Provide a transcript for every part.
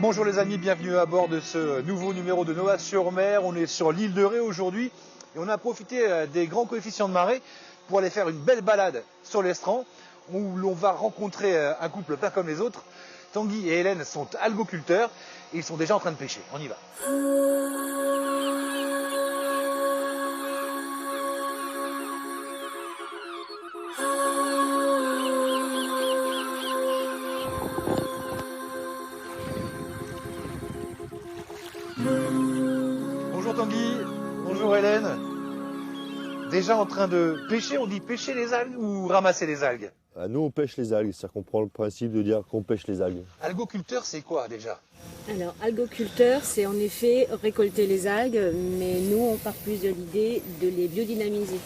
Bonjour les amis, bienvenue à bord de ce nouveau numéro de Nova-sur-Mer. On est sur l'île de Ré aujourd'hui et on a profité des grands coefficients de marée pour aller faire une belle balade sur l'estran où l'on va rencontrer un couple pas comme les autres. Tanguy et Hélène sont algoculteurs et ils sont déjà en train de pêcher. On y va. Bonjour Tanguy, bonjour Hélène. Déjà en train de pêcher, on dit pêcher les algues ou ramasser les algues? Nous, on pêche les algues, c'est-à-dire qu'on prend le principe de dire qu'on pêche les algues. Algoculteur, c'est quoi déjà? Alors, algoculteur, c'est en effet récolter les algues, mais nous, on part plus de l'idée de les biodynamiser,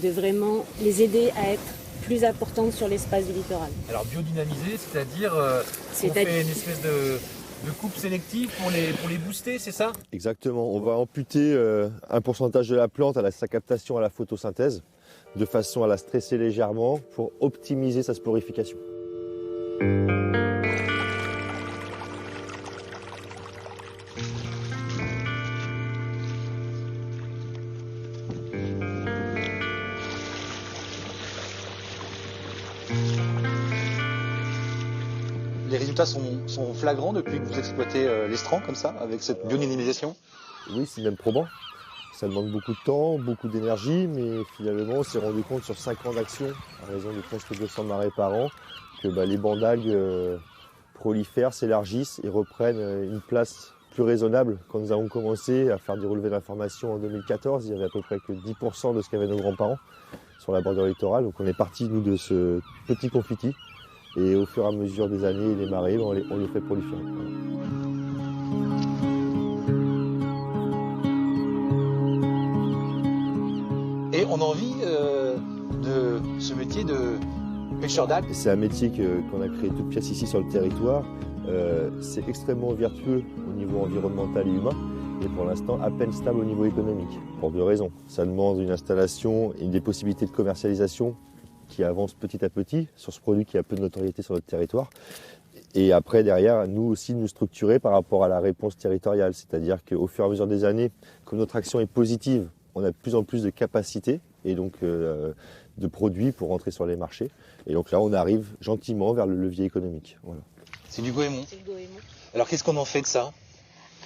de vraiment les aider à être plus importantes sur l'espace du littoral. Alors biodynamiser, c'est-à-dire on fait une espèce de coupe sélective pour les booster, c'est ça? Exactement, on va amputer un pourcentage de la plante à sa captation à la photosynthèse, de façon à la stresser légèrement pour optimiser sa sporification. Les résultats sont flagrants depuis que vous exploitez l'estran comme ça, avec cette biodynamisation? Oui, c'est même probant. Ça demande beaucoup de temps, beaucoup d'énergie, mais finalement on s'est rendu compte sur 5 ans d'action, à raison de presque 200 marées par an, que les bancs d'algues prolifèrent, s'élargissent et reprennent une place plus raisonnable. Quand nous avons commencé à faire du relevé d'informations en 2014, il y avait à peu près que 10% de ce qu'avaient nos grands-parents sur la bordure littorale. Donc on est parti nous de ce petit confiti et au fur et à mesure des années et des marées, on les fait proliférer. Et on a envie de ce métier de pêcheur d'algues. C'est un métier qu'on a créé toute pièce ici sur le territoire. C'est extrêmement vertueux au niveau environnemental et humain, mais pour l'instant à peine stable au niveau économique, pour deux raisons. Ça demande une installation et des possibilités de commercialisation qui avancent petit à petit sur ce produit qui a peu de notoriété sur notre territoire. Et après, derrière, nous aussi nous structurer par rapport à la réponse territoriale. C'est-à-dire qu'au fur et à mesure des années, comme notre action est positive, on a de plus en plus de capacités et donc de produits pour rentrer sur les marchés. Et donc là, on arrive gentiment vers le levier économique. Voilà. C'est du goémon. C'est le goémon. Alors qu'est-ce qu'on en fait de ça?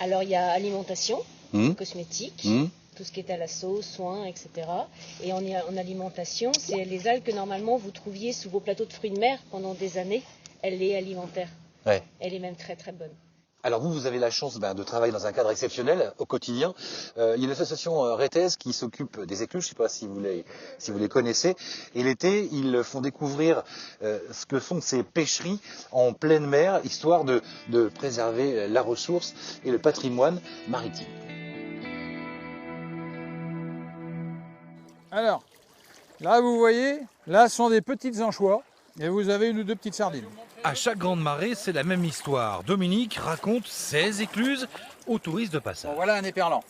Alors, il y a alimentation, cosmétique, tout ce qui est à la sauce, soins, etc. Et en alimentation, c'est les algues que normalement vous trouviez sous vos plateaux de fruits de mer pendant des années. Elle est alimentaire. Ouais. Elle est même très très bonne. Alors vous avez la chance de travailler dans un cadre exceptionnel au quotidien. Il y a une association rétaise qui s'occupe des écluses, je ne sais pas si vous les connaissez. Et l'été, ils font découvrir ce que sont ces pêcheries en pleine mer, histoire de préserver la ressource et le patrimoine maritime. Alors, là vous voyez, là sont des petites anchois et vous avez une ou deux petites sardines. À chaque grande marée, c'est la même histoire. Dominique raconte ses écluses aux touristes de passage. Bon, voilà un éperlan.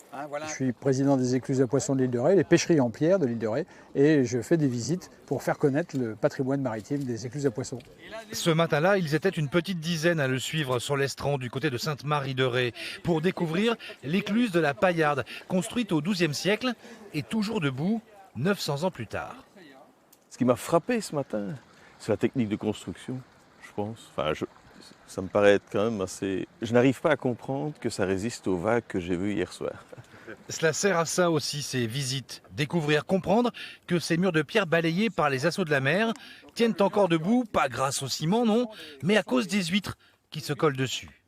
Je suis président des écluses à poissons de l'île de Ré, les pêcheries en pierre de l'île de Ré, et je fais des visites pour faire connaître le patrimoine maritime des écluses à poissons. Ce matin-là, ils étaient une petite dizaine à le suivre sur l'estran du côté de Sainte-Marie-de-Ré pour découvrir l'écluse de la Paillarde, construite au XIIe siècle et toujours debout 900 ans plus tard. Ce qui m'a frappé ce matin, c'est la technique de construction, je pense. Ça me paraît être quand même assez... Je n'arrive pas à comprendre que ça résiste aux vagues que j'ai vues hier soir. Cela sert à ça aussi, ces visites. Découvrir, comprendre que ces murs de pierre balayés par les assauts de la mer tiennent encore debout, pas grâce au ciment, non, mais à cause des huîtres qui se collent dessus.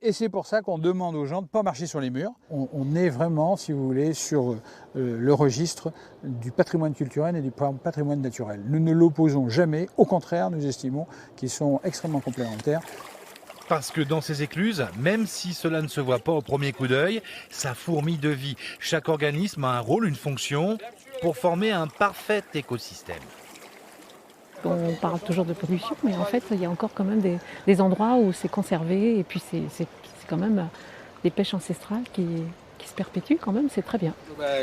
Et c'est pour ça qu'on demande aux gens de ne pas marcher sur les murs. On est vraiment, si vous voulez, sur le registre du patrimoine culturel et du patrimoine naturel. Nous ne l'opposons jamais, au contraire, nous estimons qu'ils sont extrêmement complémentaires. Parce que dans ces écluses, même si cela ne se voit pas au premier coup d'œil, ça fourmille de vie. Chaque organisme a un rôle, une fonction, pour former un parfait écosystème. On parle toujours de pollution, mais en fait, il y a encore quand même des endroits où c'est conservé, et puis c'est quand même des pêches ancestrales qui se perpétuent quand même, c'est très bien.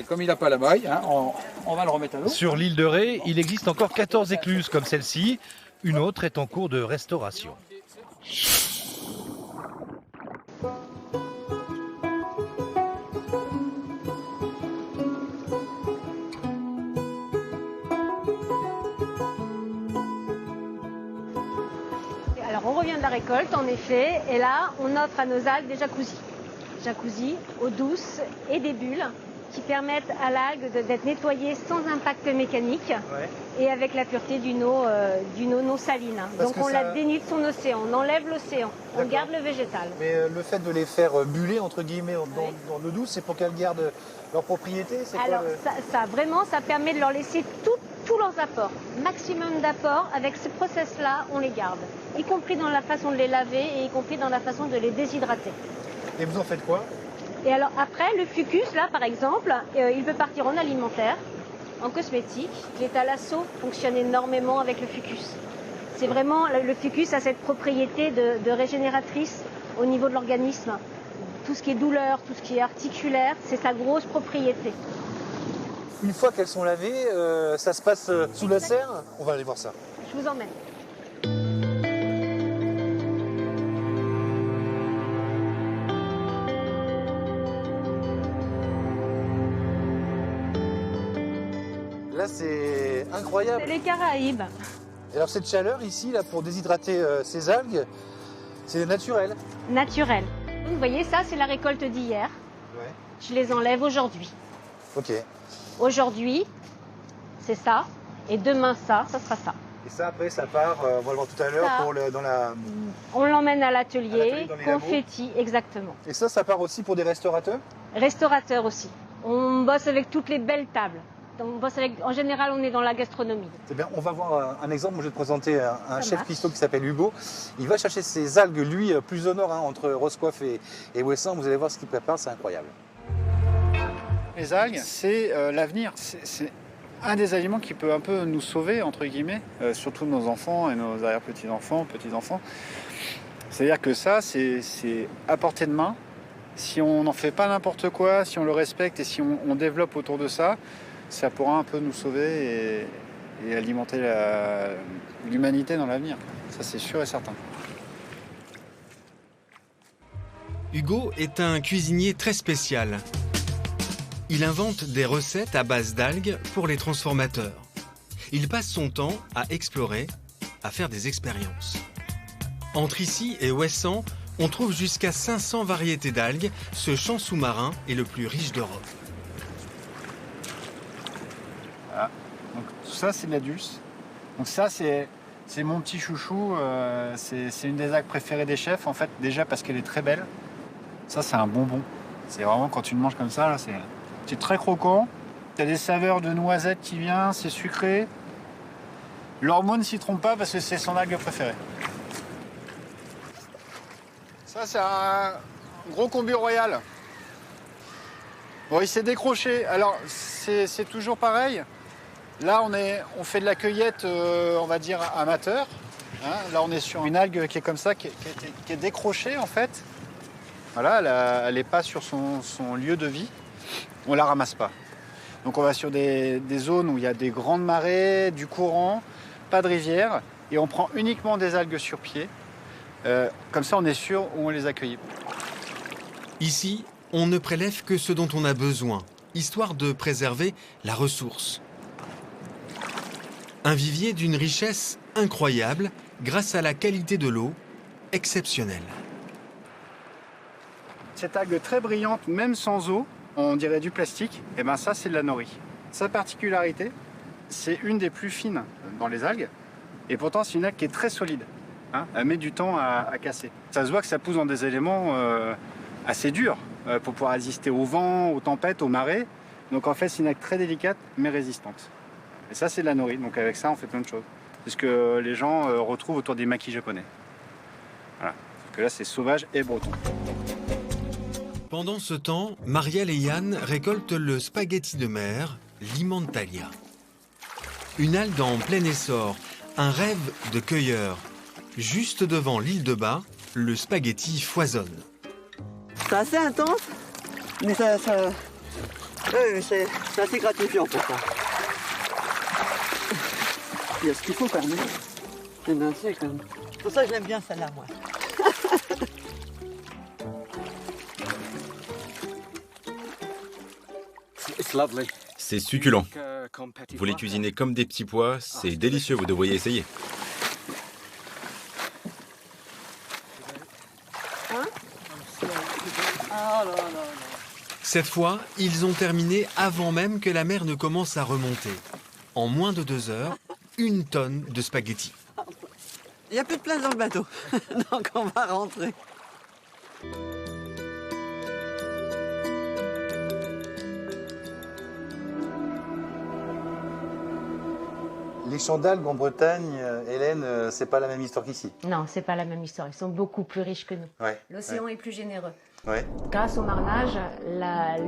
Comme il n'a pas la maille, on va le remettre à l'eau. Sur l'île de Ré, il existe encore 14 écluses comme celle-ci. Une autre est en cours de restauration. revient de la récolte, en effet, et là, on offre à nos algues des jacuzzis. Jacuzzi, eau douce et des bulles qui permettent à l'algue d'être nettoyée sans impact mécanique et avec la pureté d'une eau non saline. Donc on la dénie de son océan, on enlève l'océan, on garde le végétal. Mais le fait de les faire buller, entre guillemets, dans l'eau douce, c'est pour qu'elles gardent leurs propriétés? Alors ça permet de leur laisser tous leurs apports, maximum d'apports. Avec ce process-là, on les garde, y compris dans la façon de les laver et y compris dans la façon de les déshydrater. Et vous en faites quoi? Et alors après, le fucus, là par exemple, il peut partir en alimentaire, en cosmétique. Les thalassos fonctionnent énormément avec le fucus. C'est vraiment, le fucus a cette propriété de régénératrice au niveau de l'organisme. Tout ce qui est douleur, tout ce qui est articulaire, c'est sa grosse propriété. Une fois qu'elles sont lavées, ça se passe sous la serre? On va aller voir ça. Je vous emmène. Là, c'est incroyable. C'est les Caraïbes. Et alors cette chaleur ici, là, pour déshydrater ces algues, c'est naturel? Naturel. Vous voyez, ça, c'est la récolte d'hier. Ouais. Je les enlève aujourd'hui. Ok. Aujourd'hui, c'est ça. Et demain, ça sera ça. Et ça, après, ça part, on va le voir tout à l'heure, dans la... On l'emmène à l'atelier, dans les confetti, exactement. Et ça part aussi pour des restaurateurs? Restaurateurs aussi. On bosse avec toutes les belles tables. On bosse avec, en général, on est dans la gastronomie. C'est bien, on va voir un exemple. Moi, je vais te présenter un chef cuistot qui s'appelle Hugo. Il va chercher ses algues, lui, plus au nord, entre Roscoff et Ouessant. Vous allez voir ce qu'il prépare, c'est incroyable. Les algues, c'est l'avenir. C'est un des aliments qui peut un peu nous sauver, entre guillemets, surtout nos enfants et nos arrière-petits-enfants, petits-enfants. C'est-à-dire que ça, c'est à portée de main. Si on n'en fait pas n'importe quoi, si on le respecte et si on développe autour de ça, ça pourra un peu nous sauver et alimenter l'humanité dans l'avenir. Ça, c'est sûr et certain. Hugo est un cuisinier très spécial. Il invente des recettes à base d'algues pour les transformateurs. Il passe son temps à explorer, à faire des expériences. Entre ici et Ouessant, on trouve jusqu'à 500 variétés d'algues. Ce champ sous-marin est le plus riche d'Europe. Voilà. Donc, tout ça, c'est de la dulce. Donc ça, c'est mon petit chouchou. C'est une des algues préférées des chefs, en fait, déjà parce qu'elle est très belle. Ça, c'est un bonbon. C'est vraiment, quand tu le manges comme ça, là, c'est très croquant. Il y a des saveurs de noisettes qui viennent, c'est sucré. L'hormone ne s'y trompe pas parce que c'est son algue préférée. Ça, c'est un gros combi royal. Bon, il s'est décroché. Alors, c'est toujours pareil. Là, on fait de la cueillette, on va dire, amateur. Hein, là, on est sur une algue qui est comme ça, qui est décrochée, en fait. Voilà, elle n'est pas sur son lieu de vie. On ne la ramasse pas. Donc, on va sur des zones où il y a des grandes marées, du courant, pas de rivière. Et on prend uniquement des algues sur pied. Comme ça, on est sûr où on les accueille. Ici, on ne prélève que ce dont on a besoin, histoire de préserver la ressource. Un vivier d'une richesse incroyable grâce à la qualité de l'eau exceptionnelle. Cette algue très brillante, même sans eau, on dirait du plastique, et ben ça, c'est de la nori. Sa particularité, c'est une des plus fines dans les algues, et pourtant, c'est une algue qui est très solide. Hein, elle met du temps à casser. Ça se voit que ça pousse dans des éléments assez durs pour pouvoir résister au vent, aux tempêtes, aux marées. Donc en fait, c'est une algue très délicate mais résistante. Et ça, c'est de la nori. Donc avec ça, on fait plein de choses. C'est ce que les gens retrouvent autour des maquis japonais. Voilà. Sauf que là, c'est sauvage et breton. Pendant ce temps, Marielle et Yann récoltent le spaghetti de mer, l'Imentalia. Une algue en plein essor, un rêve de cueilleur. Juste devant l'île de Bas, le spaghetti foisonne. C'est assez intense, mais c'est assez gratifiant pour ça. Il y a ce qu'il faut quand même. C'est assez quand même. Pour ça, je l'aime bien celle-là, moi. C'est succulent. Vous les cuisinez comme des petits pois, c'est délicieux, vous devriez essayer. Cette fois, ils ont terminé avant même que la mer ne commence à remonter. En moins de 2 heures, 1 tonne de spaghettis. Il n'y a plus de place dans le bateau, donc on va rentrer. Les champs d'algues en Bretagne, Hélène, c'est pas la même histoire qu'ici. Non, c'est pas la même histoire. Ils sont beaucoup plus riches que nous. Ouais. L'océan est plus généreux. Ouais. Grâce au marnage,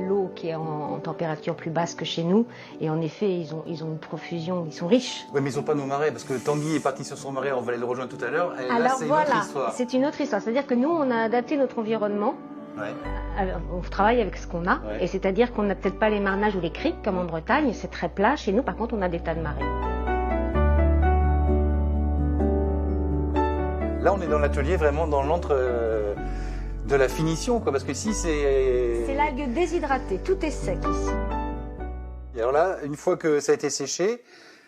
l'eau qui est en température plus basse que chez nous, et en effet, ils ont une profusion, ils sont riches. Oui, mais ils n'ont pas nos marais, parce que Tanguy est parti sur son marais, on va aller le rejoindre tout à l'heure. Alors voilà, c'est une autre histoire. C'est-à-dire que nous, on a adapté notre environnement. Ouais. Alors, on travaille avec ce qu'on a, ouais. Et c'est-à-dire qu'on n'a peut-être pas les marnages ou les criques comme en Bretagne, c'est très plat. Chez nous, par contre, on a des tas de marais. Là, on est dans l'atelier, vraiment dans l'antre de la finition, quoi, parce que ici, c'est... C'est l'algue déshydratée, tout est sec ici. Et alors là, une fois que ça a été séché,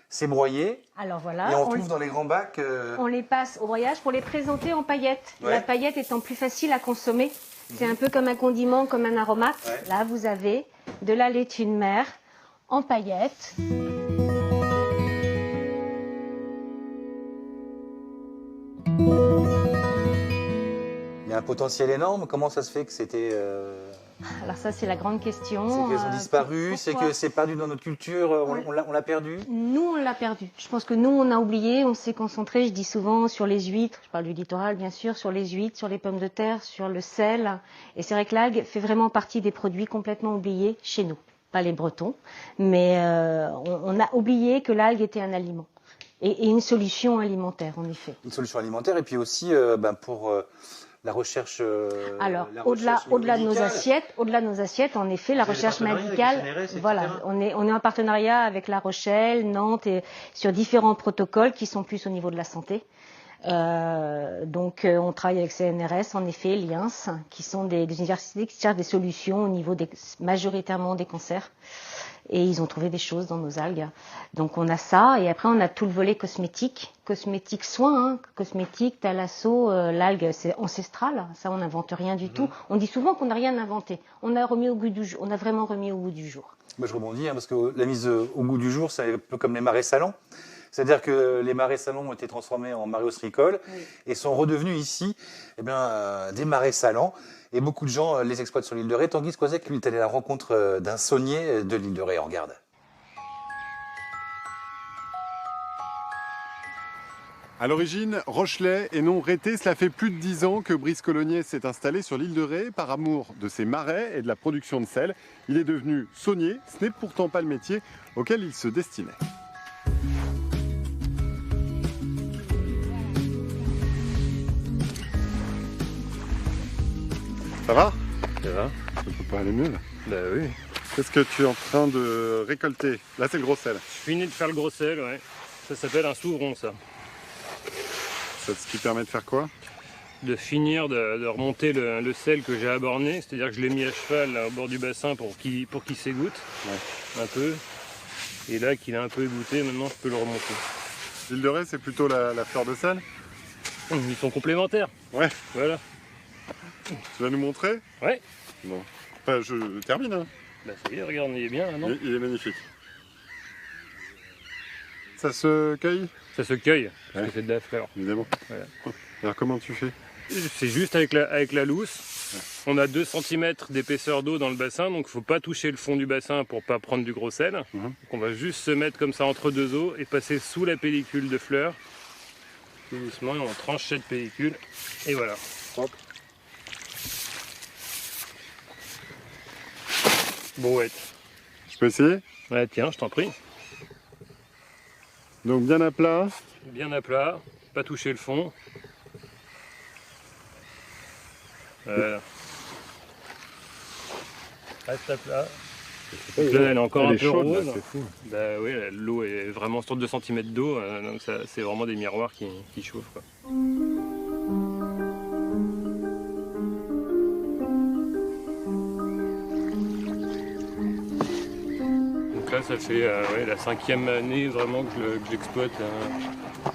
c'est broyé. Alors voilà. Et on retrouve dans les grands bacs... On les passe au broyage pour les présenter en paillettes. Ouais. La paillette étant plus facile à consommer. C'est un peu comme un condiment, comme un aromate. Ouais. Là, vous avez de la laitue de mer en paillettes. Il y a un potentiel énorme. Comment ça se fait que c'était... Alors ça, c'est la grande question. C'est qu'elles ont disparu, c'est que c'est perdu dans notre culture, on l'a perdu. Nous, on l'a perdu. Je pense que nous, on a oublié, on s'est concentré, je dis souvent, sur les huîtres. Je parle du littoral, bien sûr, sur les huîtres, sur les pommes de terre, sur le sel. Et c'est vrai que l'algue fait vraiment partie des produits complètement oubliés chez nous. Pas les Bretons, mais on a oublié que l'algue était un aliment. Et une solution alimentaire, en effet. Une solution alimentaire, et puis aussi pour... la recherche. Alors, au-delà de nos assiettes, en effet, la recherche médicale. Voilà, on est en partenariat avec La Rochelle, Nantes, et sur différents protocoles qui sont plus au niveau de la santé. Donc, on travaille avec CNRS, en effet, l'INS, qui sont des universités qui cherchent des solutions au niveau majoritairement des cancers. Et ils ont trouvé des choses dans nos algues. Donc on a ça, et après on a tout le volet cosmétique soins, hein. Cosmétique, thalasso, l'algue c'est ancestral, ça on n'invente rien du tout. On dit souvent qu'on n'a rien inventé, on a vraiment remis au goût du jour. Moi je rebondis, hein, parce que la mise au goût du jour, c'est un peu comme les marais salants. C'est-à-dire que les marais salants ont été transformés en marais ostréicoles, oui, et sont redevenus ici des marais salants. Et beaucoup de gens les exploitent sur l'île de Ré. Tanguy Squazec, lui, est allé à la rencontre d'un saunier de l'île de Ré. On regarde. À l'origine, Rochelais et non Rété, cela fait plus de 10 ans que Brice Colognier s'est installé sur l'île de Ré par amour de ses marais et de la production de sel. Il est devenu saunier, ce n'est pourtant pas le métier auquel il se destinait. Ça va? Ça va. Ça peut pas aller mieux là? Bah oui. Qu'est-ce que tu es en train de récolter? Là c'est le gros sel. Je finis de faire le gros sel, ouais. Ça s'appelle un souvron, ça. C'est ce qui permet de faire quoi? De finir de remonter le sel que j'ai aborné, c'est-à-dire que je l'ai mis à cheval là, au bord du bassin pour qu'il s'égoutte, ouais, un peu. Et là qu'il a un peu égoutté, maintenant je peux le remonter. L'île de Ré, c'est plutôt la fleur de sel? Ils sont complémentaires. Ouais. Voilà. Tu vas nous montrer? Ouais. Bon. Enfin, je termine. Hein. Bah ça y est, regarde, il est bien là, non? Il est magnifique. Ça se cueille? Ça se cueille, parce que c'est de la fleur. Évidemment. Voilà. Alors comment tu fais? C'est juste avec la lousse. Ouais. On a 2 cm d'épaisseur d'eau dans le bassin, donc il ne faut pas toucher le fond du bassin pour ne pas prendre du gros sel. Donc on va juste se mettre comme ça entre 2 eaux et passer sous la pellicule de fleurs. Tout doucement, et on tranche cette pellicule. Et voilà. Hop. Brouette. Je peux essayer? Ouais, tiens, je t'en prie. Donc bien à plat. Bien à plat, pas toucher le fond. Voilà. Reste à plat. Là, elle est encore un peu chaude, rose. là, c'est fou. Bah oui, l'eau est vraiment sur 2 cm d'eau, donc c'est vraiment des miroirs qui chauffent, quoi. Donc là, ça fait la 5e année vraiment que j'exploite.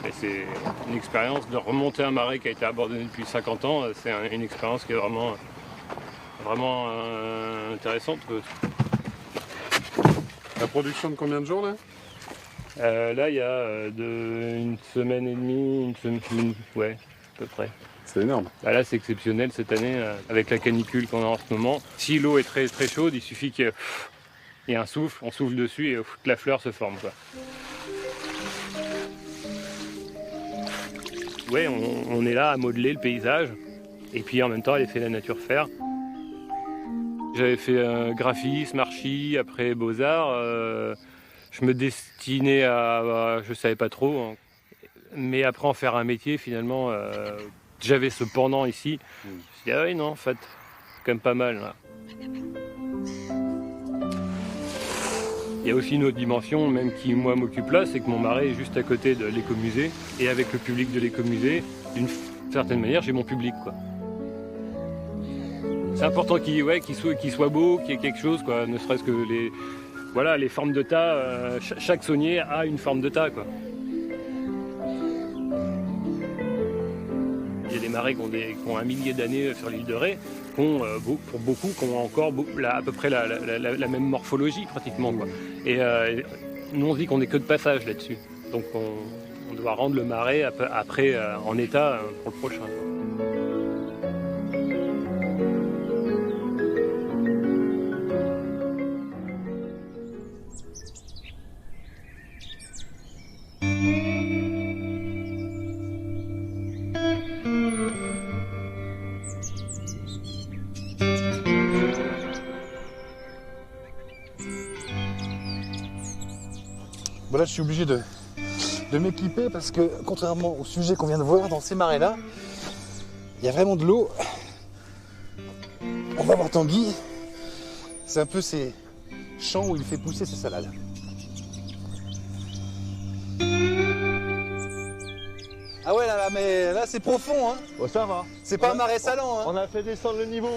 Et c'est une expérience de remonter un marais qui a été abandonné depuis 50 ans. C'est une expérience qui est vraiment vraiment intéressante. La production de combien de jours là? Là, il y a une semaine et demie, ouais, à peu près. C'est énorme. Là, c'est exceptionnel cette année, avec la canicule qu'on a en ce moment. Si l'eau est très, très chaude, il suffit qu'il y ait un souffle, on souffle dessus et la fleur se forme, quoi. Ouais, on est là à modeler le paysage, et puis en même temps, elle fait la nature faire. J'avais fait graphisme, archi, après beaux-arts. Je me destinais à je savais pas trop, hein. Mais après en faire un métier, finalement, j'avais ce pendant ici. Je me suis dit, ah oui, non, en fait, c'est quand même pas mal, là. Il y a aussi une autre dimension, même qui, moi, m'occupe là, c'est que mon marais est juste à côté de l'écomusée. Et avec le public de l'écomusée, d'une certaine manière, j'ai mon public, quoi. C'est important qu'il soit beau, qu'il y ait quelque chose, quoi. Ne serait-ce que les formes de tas. Chaque saunier a une forme de tas, quoi. Il y a des marais qui ont 1 millier d'années sur l'île de Ré, pour beaucoup, qui ont encore à peu près la même morphologie, pratiquement, quoi. Et nous, on se dit qu'on n'est que de passage là-dessus. Donc on doit rendre le marais après en état pour le prochain, quoi. Bon, là, je suis obligé de m'équiper parce que, contrairement au sujet qu'on vient de voir dans ces marais-là, il y a vraiment de l'eau. On va voir Tanguy. C'est un peu ces champs où il fait pousser ses salades. Ah ouais, là, mais là, c'est profond, hein. Bon, ça va. C'est pas un marais salant, hein. On a fait descendre le niveau.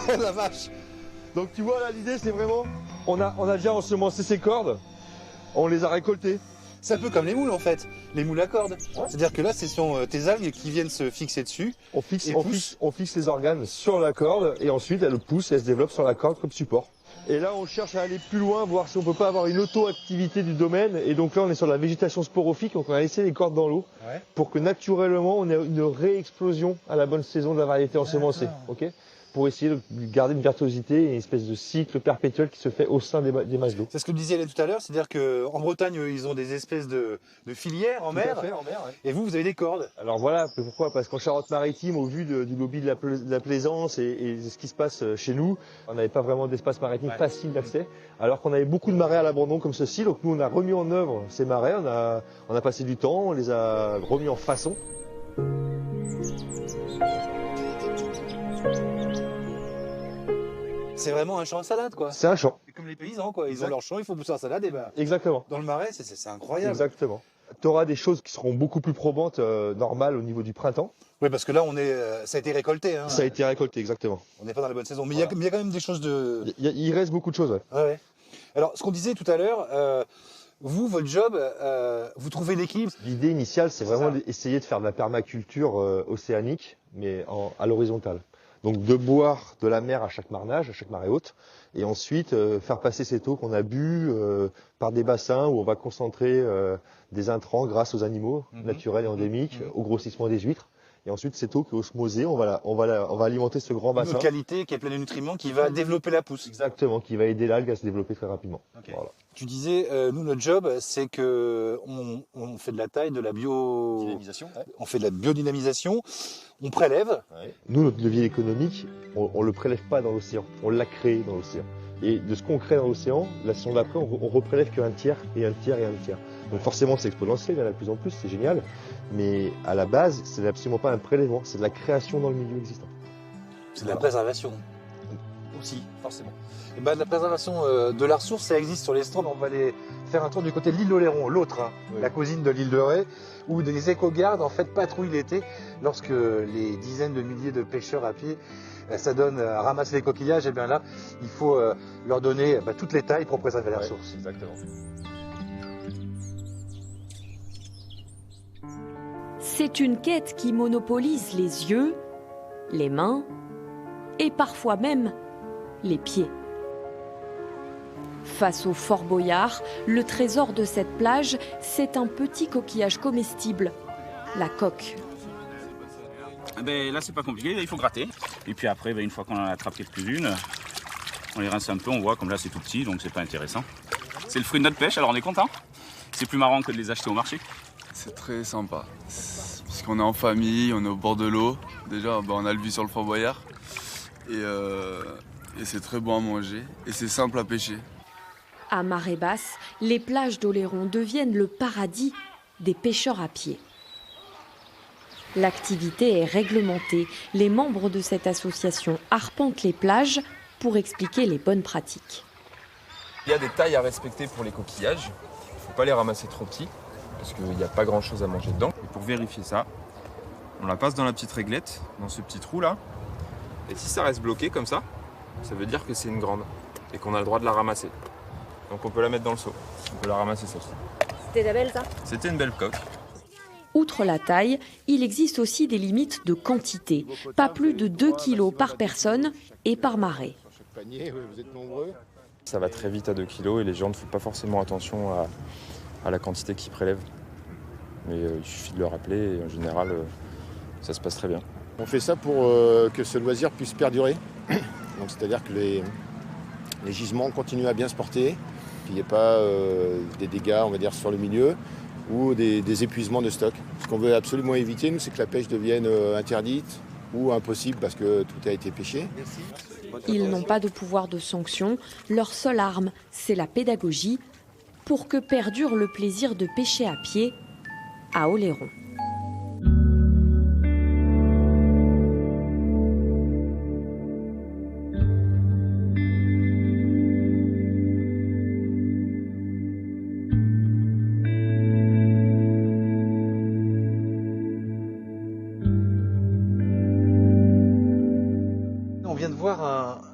La vache. Donc tu vois, là, l'idée, c'est vraiment... On a déjà ensemencé ces cordes. On les a récoltées. C'est un peu comme les moules en fait, les moules à cordes. Ouais. C'est-à-dire que là, ce sont tes algues qui viennent se fixer dessus. On fixe les organes sur la corde et ensuite elles poussent et elles se développent sur la corde comme support. Et là, on cherche à aller plus loin, voir si on peut pas avoir une auto-activité du domaine. Et donc là, on est sur la végétation sporophyte, donc on a laissé les cordes dans l'eau pour que naturellement, on ait une réexplosion à la bonne saison de la variété ensemencée. Okay, pour essayer de garder une virtuosité et une espèce de cycle perpétuel qui se fait au sein des masses d'eau. C'est ce que me disait Hélène tout à l'heure, c'est-à-dire qu'en Bretagne, ils ont des espèces de filières en mer. Et vous avez des cordes. Alors voilà, pourquoi? Parce qu'en Charente-Maritime, au vu du lobby de la plaisance et ce qui se passe chez nous, on n'avait pas vraiment d'espace maritime facile d'accès, alors qu'on avait beaucoup de marais à l'abandon comme ceci. Donc nous, on a remis en œuvre ces marais, on a passé du temps, on les a remis en façon. C'est vraiment un champ à salade, quoi. C'est un champ. C'est comme les paysans, quoi. Ils ont leur champ, ils font pousser la salade et Exactement. Dans le marais, c'est incroyable. Exactement. Tu auras des choses qui seront beaucoup plus probantes, normales au niveau du printemps. Oui, parce que là, ça a été récolté. Hein. Ça a été récolté, exactement. On n'est pas dans la bonne saison. Mais il y a quand même des choses de... Il reste beaucoup de choses, ouais. Alors, ce qu'on disait tout à l'heure, vous, votre job, vous trouvez l'équilibre. L'idée initiale, c'est vraiment d'essayer de faire de la permaculture océanique, mais à l'horizontale. Donc de boire de la mer à chaque marnage, à chaque marée haute, et ensuite faire passer cette eau qu'on a bu par des bassins où on va concentrer des intrants grâce aux animaux naturels et endémiques, au grossissement des huîtres. Et ensuite, cette eau qui est osmosée, on va alimenter ce grand bassin. De qualité, qui est plein de nutriments, qui va développer la pousse. Exactement, qui va aider l'algue à se développer très rapidement. Okay. Voilà. Tu disais, nous, notre job, c'est que on fait de la taille, de la biodynamisation. On fait de la biodynamisation, on prélève. Ouais. Nous, notre levier économique, on le prélève pas dans l'océan, on l'a créé dans l'océan. Et de ce qu'on crée dans l'océan, la saison d'après, on reprélève qu'un tiers, et un tiers, et un tiers. Donc forcément, c'est exponentiel, il y en a de plus en plus, c'est génial. Mais à la base, c'est absolument pas un prélèvement, c'est de la création dans le milieu existant. C'est de la préservation. Aussi, forcément. Et de la préservation de la ressource, ça existe sur l'Estran. On va aller faire un tour du côté de l'île d'Oléron, l'autre, la cousine de l'île de Ré, où des éco-gardes en fait patrouillent l'été lorsque les dizaines de milliers de pêcheurs à pied ramassent les coquillages. Et bien là, il faut leur donner toutes les tailles pour préserver la ressource. Exactement. C'est une quête qui monopolise les yeux, les mains et parfois même les pieds. Face au Fort Boyard, le trésor de cette plage, c'est un petit coquillage comestible, la coque. Là, c'est pas compliqué, il faut gratter. Et puis après, une fois qu'on en a attrapé quelques-unes, on les rince un peu, on voit, comme là c'est tout petit, donc c'est pas intéressant. C'est le fruit de notre pêche, alors on est content. C'est plus marrant que de les acheter au marché. C'est très sympa, parce qu'on est en famille, on est au bord de l'eau. Déjà, on a le vue sur le Fort Boyard. Et c'est très bon à manger, et c'est simple à pêcher. À marée basse, les plages d'Oléron deviennent le paradis des pêcheurs à pied. L'activité est réglementée. Les membres de cette association arpentent les plages pour expliquer les bonnes pratiques. Il y a des tailles à respecter pour les coquillages. Il ne faut pas les ramasser trop petits, parce qu'il n'y a pas grand-chose à manger dedans. Et pour vérifier ça, on la passe dans la petite réglette, dans ce petit trou là. Et si ça reste bloqué comme ça veut dire que c'est une grande et qu'on a le droit de la ramasser. Donc on peut la mettre dans le seau. On peut la ramasser celle-ci. C'était la belle ça ? C'était une belle coque. Outre la taille, il existe aussi des limites de quantité. Pas plus de 2 kg par personne et par marée. Ça va très vite à 2 kg et les gens ne font pas forcément attention à la quantité qu'ils prélèvent. Mais il suffit de le rappeler et en général, ça se passe très bien. On fait ça pour que ce loisir puisse perdurer. C'est-à-dire que les gisements continuent à bien se porter, qu'il n'y ait pas des dégâts, on va dire, sur le milieu ou des épuisements de stock. Ce qu'on veut absolument éviter, nous, c'est que la pêche devienne interdite ou impossible parce que tout a été pêché. Ils n'ont pas de pouvoir de sanction. Leur seule arme, c'est la pédagogie pour que perdure le plaisir de pêcher à pied à Oléron.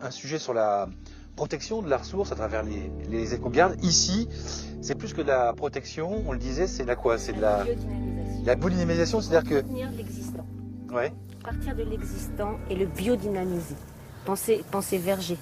Un sujet sur la protection de la ressource à travers les éco-gardes. Ici, c'est plus que de la protection, on le disait, c'est de la quoi? C'est de la biodynamisation, c'est-à-dire que... Partir de l'existant. Ouais. Partir de l'existant et le biodynamiser. Pensez verger,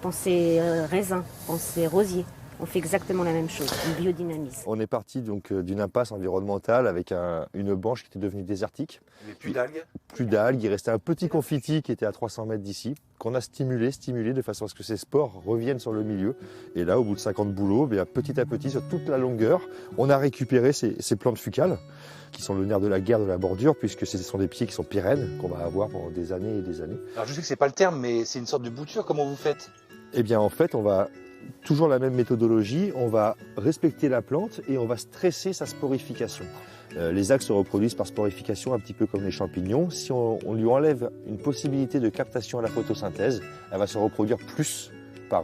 pensez raisin, pensez rosier. On fait exactement la même chose, on biodynamise. On est parti donc d'une impasse environnementale avec une banche qui était devenue désertique. Mais plus d'algues. Plus d'algues, il restait un petit confiti qui était à 300 mètres d'ici, qu'on a stimulé de façon à ce que ces spores reviennent sur le milieu. Et là, au bout de 50 boulots, petit à petit, sur toute la longueur, on a récupéré ces plantes fucales, qui sont le nerf de la guerre de la bordure, puisque ce sont des pieds qui sont pérennes, qu'on va avoir pendant des années et des années. Alors je sais que c'est pas le terme, mais c'est une sorte de bouture, comment vous faites? Eh bien en fait, on va... Toujours la même méthodologie, on va respecter la plante et on va stresser sa sporification. Les algues se reproduisent par sporification un petit peu comme les champignons. Si on lui enlève une possibilité de captation à la photosynthèse, elle va se reproduire plus par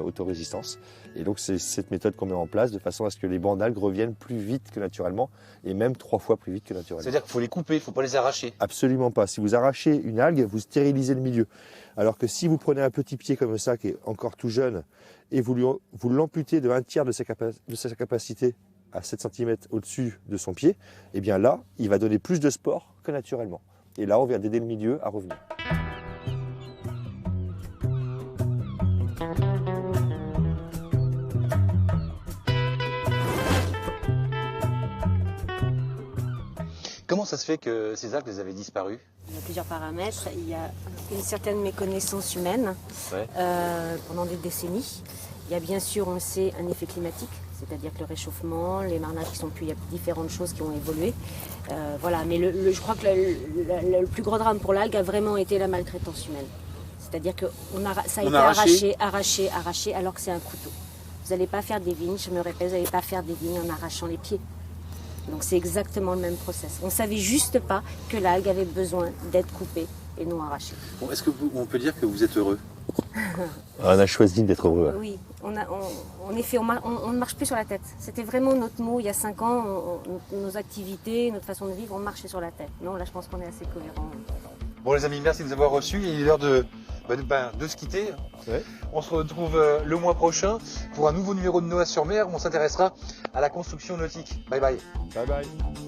autorésistance. Et donc c'est cette méthode qu'on met en place de façon à ce que les bancs d'algues reviennent plus vite que naturellement et même 3 fois plus vite que naturellement. C'est-à-dire qu'il faut les couper, il ne faut pas les arracher? Absolument pas. Si vous arrachez une algue, vous stérilisez le milieu. Alors que si vous prenez un petit pied comme ça qui est encore tout jeune et vous l'amputez de 1/3 de sa capacité à 7 cm au-dessus de son pied, eh bien là, il va donner plus de spores que naturellement. Et là, on vient d'aider le milieu à revenir. Comment ça se fait que ces algues avaient disparu? Il y a plusieurs paramètres. Il y a une certaine méconnaissance humaine pendant des décennies. Il y a bien sûr, on le sait, un effet climatique, c'est-à-dire que le réchauffement, les marnages qui sont plus, il y a différentes choses qui ont évolué. Voilà, mais je crois que le plus gros drame pour l'algue a vraiment été la maltraitance humaine. C'est-à-dire que ça a été arraché, alors que c'est un couteau. Vous n'allez pas faire des vignes, je me répète, vous n'allez pas faire des vignes en arrachant les pieds. Donc c'est exactement le même process. On ne savait juste pas que l'algue avait besoin d'être coupée et non arrachée. Bon, est-ce qu'on peut dire que vous êtes heureux? On a choisi d'être heureux. Oui, en effet, on ne marche plus sur la tête. C'était vraiment notre mot il y a 5 ans. Nos activités, notre façon de vivre, on marchait sur la tête. Non, là je pense qu'on est assez cohérents. Bon les amis, merci de nous avoir reçus. Il est l'heure de se quitter. Ouais. On se retrouve le mois prochain pour un nouveau numéro de Noah sur mer où on s'intéressera à la construction nautique. Bye bye. Bye bye.